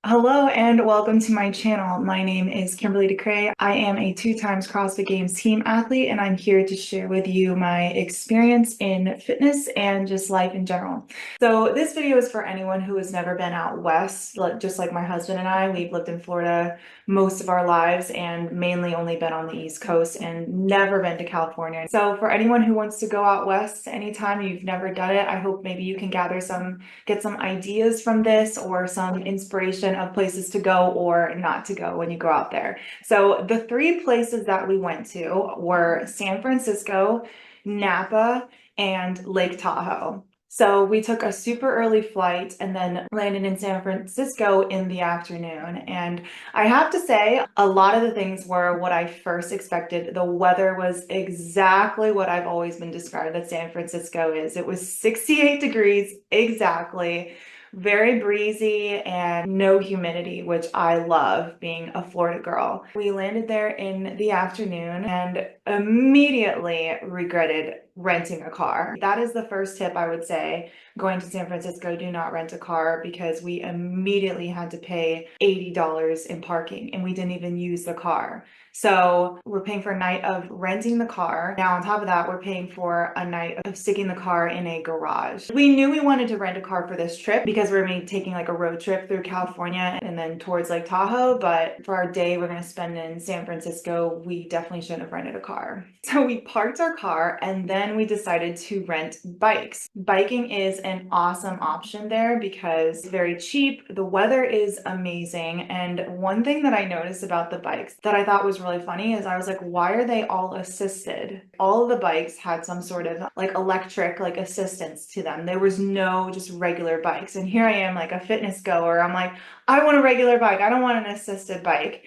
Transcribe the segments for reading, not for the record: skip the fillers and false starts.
Hello and welcome to my channel. My name is Kimberly DeCray. I am a two times CrossFit Games team athlete, and I'm here to share with you my experience in fitness and just life in general. So this video is for anyone who has never been out west, just like my husband and I. We've lived in Florida most of our lives and mainly only been on the East Coast and never been to California. So for anyone who wants to go out west anytime you've never done it, I hope maybe you can get some ideas from this or some inspiration of places to go or not to go when you go out there. So the three places that we went to were San Francisco, Napa, and Lake Tahoe. So we took a super early flight and then landed in San Francisco in the afternoon. And I have to say, a lot of the things were what I first expected. The weather was exactly what I've always been described that San Francisco is. It was 68 degrees exactly, very breezy and no humidity, which I love being a Florida girl. We landed there in the afternoon and immediately regretted renting a car. That is the first tip I would say. Going to San Francisco, do not rent a car because we immediately had to pay $80 in parking and we didn't even use the car. So we're paying for a night of renting the car. Now on top of that, we're paying for a night of sticking the car in a garage. We knew we wanted to rent a car for this trip because we're taking like a road trip through California and then towards Lake Tahoe. But for our day we're going to spend in San Francisco, we definitely shouldn't have rented a car. So we parked our car and then we decided to rent bikes. Biking is an awesome option there because it's very cheap. The weather is amazing. And one thing that I noticed about the bikes that I thought was really funny is I was like, why are they all assisted? All of the bikes had some sort of like electric like assistance to them. There was no just regular bikes. And here I am like a fitness goer. I'm like, I want a regular bike. I don't want an assisted bike.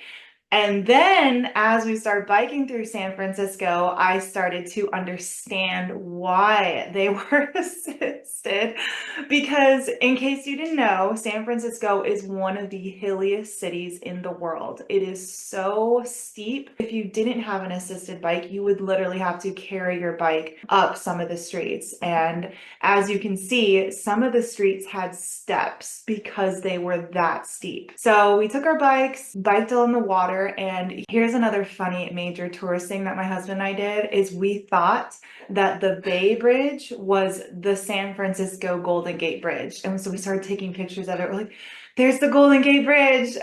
And then as we started biking through San Francisco, I started to understand why they were assisted. Because in case you didn't know, San Francisco is one of the hilliest cities in the world. It is so steep. If you didn't have an assisted bike, you would literally have to carry your bike up some of the streets. And as you can see, some of the streets had steps because they were that steep. So we took our bikes, biked along the water, and here's another funny major tourist thing that my husband and I did is we thought that the Bay Bridge was the San Francisco Golden Gate Bridge. And so we started taking pictures of it. We're like, there's the Golden Gate Bridge.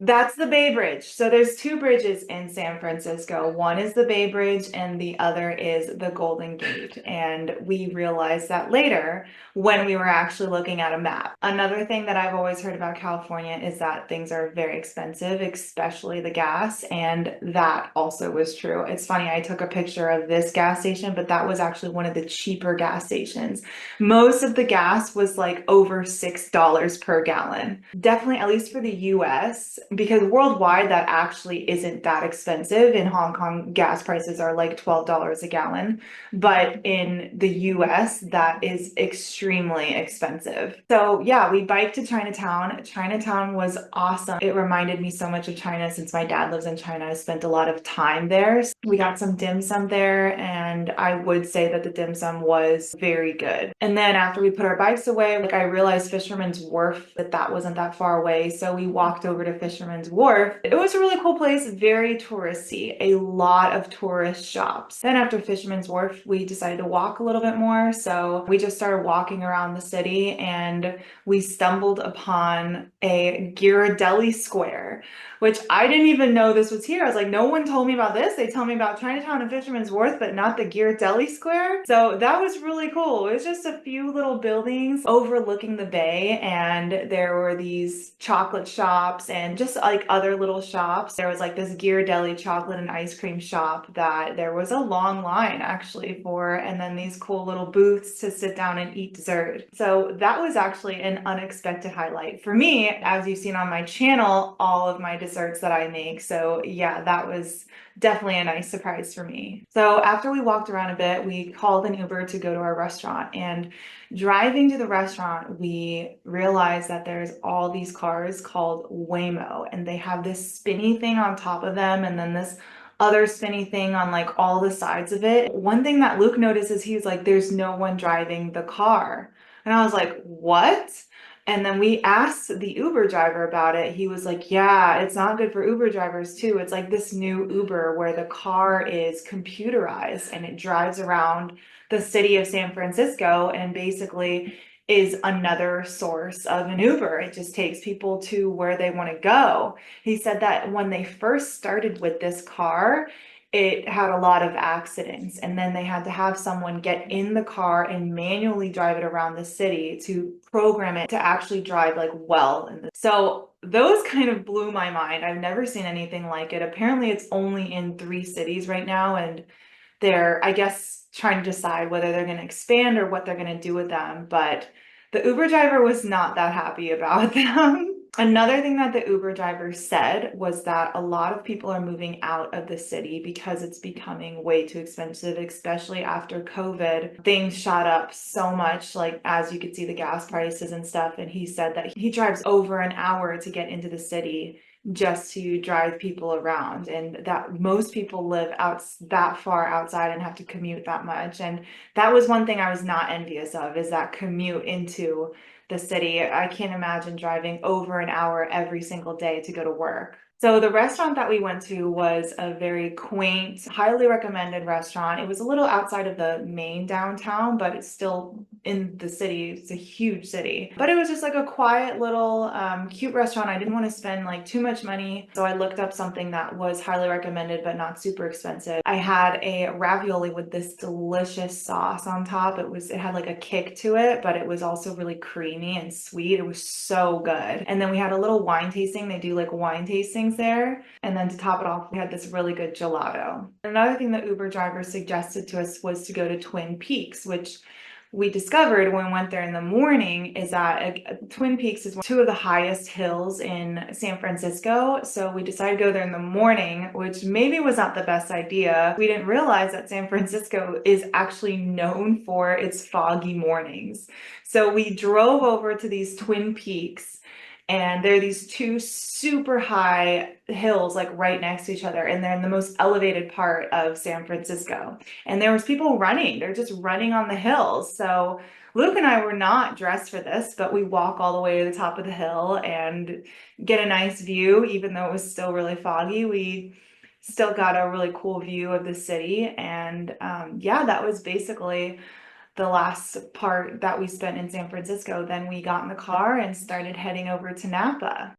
That's the Bay Bridge. So there's two bridges in San Francisco. One is the Bay Bridge and the other is the Golden Gate. And we realized that later when we were actually looking at a map. Another thing that I've always heard about California is that things are very expensive, especially the gas. And that also was true. It's funny, I took a picture of this gas station, but that was actually one of the cheaper gas stations. Most of the gas was like over $6 per gallon. Definitely, at least for the US, because worldwide that actually isn't that expensive. In Hong Kong, gas prices are like $12 a gallon, but in the US, that is extremely expensive. So yeah, we biked to Chinatown. Chinatown was awesome. It reminded me so much of China since my dad lives in China. I spent a lot of time there. We got some dim sum there, and I would say that the dim sum was very good. And then after we put our bikes away, like I realized Fisherman's Wharf, that wasn't that far away. So we walked over to Fisherman's Wharf. It was a really cool place, very touristy, a lot of tourist shops. Then after Fisherman's Wharf, we decided to walk a little bit more. So we just started walking around the city and we stumbled upon a Ghirardelli Square, which I didn't even know this was here. I was like, no one told me about this. They tell me about Chinatown and Fisherman's Wharf, but not the Ghirardelli Square. So that was really cool. It was just a few little buildings overlooking the bay, and there were these chocolate shops and just like other little shops. There was like this Ghirardelli chocolate and ice cream shop that there was a long line actually for, and then these cool little booths to sit down and eat dessert. So that was actually an unexpected highlight for me. As you've seen on my channel, all of my desserts that I make. So yeah, that was definitely a nice surprise for me. So after we walked around a bit, we called an Uber to go to our restaurant, and driving to the restaurant, we realized that there's all these cars called Waymo, and they have this spinny thing on top of them and then this other spinny thing on like all the sides of it. One thing that Luke noticed is he was like, there's no one driving the car. And I was like, what? And then we asked the Uber driver about it. He was like, yeah, it's not good for Uber drivers too. It's like this new Uber where the car is computerized and it drives around the city of San Francisco and basically is another source of an Uber. It just takes people to where they want to go. He said that when they first started with this car, it had a lot of accidents, and then they had to have someone get in the car and manually drive it around the city to program it to actually drive like well. So those kind of blew my mind. I've never seen anything like it. Apparently it's only in 3 cities right now, and they're, I guess, trying to decide whether they're going to expand or what they're going to do with them. But the Uber driver was not that happy about them. Another thing that the Uber driver said was that a lot of people are moving out of the city because it's becoming way too expensive, especially after COVID. Things shot up so much, like as you could see the gas prices and stuff. And he said that he drives over an hour to get into the city just to drive people around, and that most people live out that far outside and have to commute that much. And that was one thing I was not envious of, is that commute into the city. I can't imagine driving over an hour every single day to go to work. So the restaurant that we went to was a very quaint, highly recommended restaurant. It was a little outside of the main downtown, but it's still in the city. It's a huge city. But it was just like a quiet little cute restaurant. I didn't want to spend like too much money, so I looked up something that was highly recommended but not super expensive. I had a ravioli with this delicious sauce on top. It had like a kick to it, but it was also really creamy and sweet. It was so good. And then we had a little wine tasting. They do like wine tastings there. And then to top it off, we had this really good gelato. Another thing that Uber driver suggested to us was to go to Twin Peaks, which we discovered when we went there in the morning is that Twin Peaks is two of the highest hills in San Francisco. So we decided to go there in the morning, which maybe was not the best idea. We didn't realize that San Francisco is actually known for its foggy mornings. So we drove over to these Twin Peaks, and there are these two super high hills like right next to each other, and they're in the most elevated part of San Francisco. And there was people running, they're just running on the hills. So Luke and I were not dressed for this, but we walk all the way to the top of the hill and get a nice view. Even though it was still really foggy, we still got a really cool view of the city. And yeah, that was basically the last part that we spent in San Francisco. Then we got in the car and started heading over to Napa.